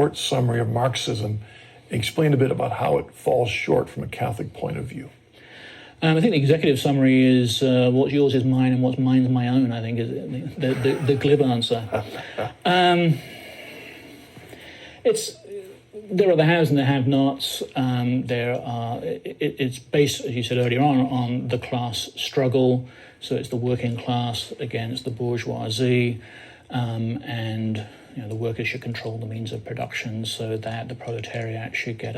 Short summary of Marxism. Explain a bit about how it falls short from a Catholic point of view. I think the executive summary is what's yours is mine and what's mine is my own, I think, is the glib answer. There are the haves and the have-nots. It's based, as you said earlier on the class struggle. So it's the working class against the bourgeoisie, and the workers should control the means of production so that the proletariat should get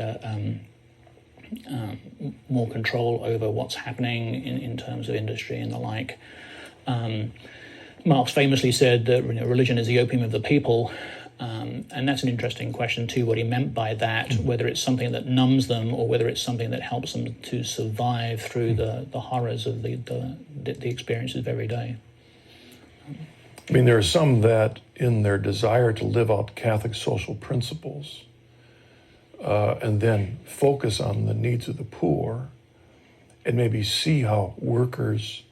more control over what's happening in terms of industry and the like. Marx famously said that religion is the opium of the people, and that's an interesting question too, what he meant by that, whether it's something that numbs them or whether it's something that helps them to survive through the horrors of the experiences of every day. I mean, there are some that, in their desire to live out Catholic social principles and then focus on the needs of the poor and maybe see how workers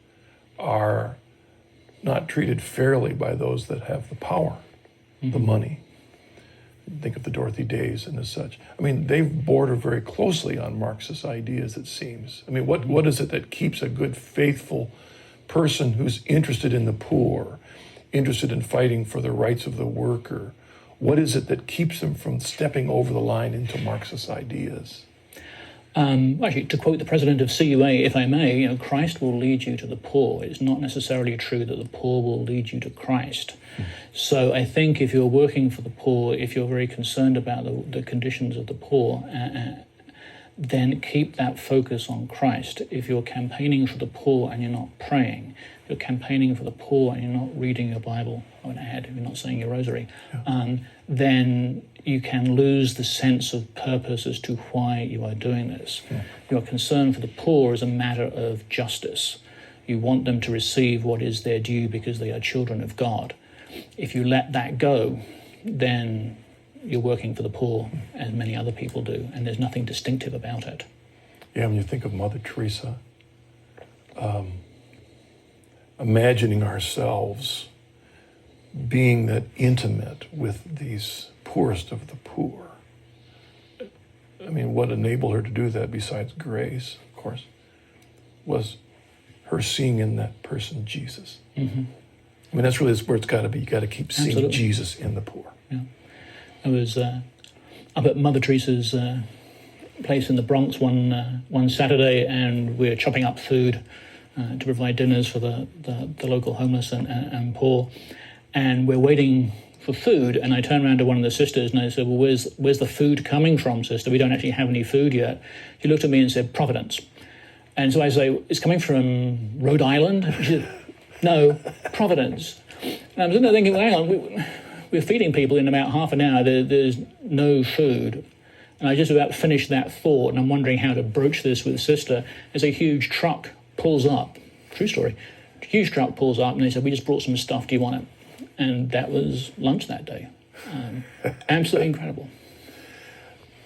are not treated fairly by those that have the power, the money. Think of the Dorothy Days and as such. I mean, they border very closely on Marxist ideas, it seems. I mean, what is it that keeps a good, faithful person who's interested in the poor, interested in fighting for the rights of the worker? What is it that keeps them from stepping over the line into Marxist ideas? Actually, to quote the president of CUA, if I may, Christ will lead you to the poor. It's not necessarily true that the poor will lead you to Christ. So I think if you're working for the poor, if you're very concerned about the conditions of the poor, then keep that focus on Christ. If you're campaigning for the poor and you're not praying, if you're campaigning for the poor and you're not reading your Bible, I would add, if you're not saying your rosary, then you can lose the sense of purpose as to why you are doing this. Your concern for the poor is a matter of justice. You want them to receive what is their due because they are children of God. If you let that go, then you're working for the poor, as many other people do, and there's nothing distinctive about it. Yeah, when you think of Mother Teresa, imagining ourselves being that intimate with these poorest of the poor. I mean, what enabled her to do that, besides grace, of course, was her seeing in that person Jesus. I mean, that's really where it's got to be. You got to keep seeing Jesus in the poor. Yeah. I was up at Mother Teresa's place in the Bronx one Saturday, and we were chopping up food to provide dinners for the local homeless and poor. And we're waiting for food, and I turned around to one of the sisters and I said, well, where's the food coming from, sister? We don't actually have any food yet. She looked at me and said, Providence. And so I say, it's coming from Rhode Island? She said, no, Providence. And I was sitting there thinking, well, hang on, we're feeding people in about half an hour. There's no food. And I just about finished that thought, and I'm wondering how to broach this with sister, as a huge truck pulls up. True story. A huge truck pulls up, and they said, we just brought some stuff. Do you want it? And that was lunch that day. Absolutely incredible.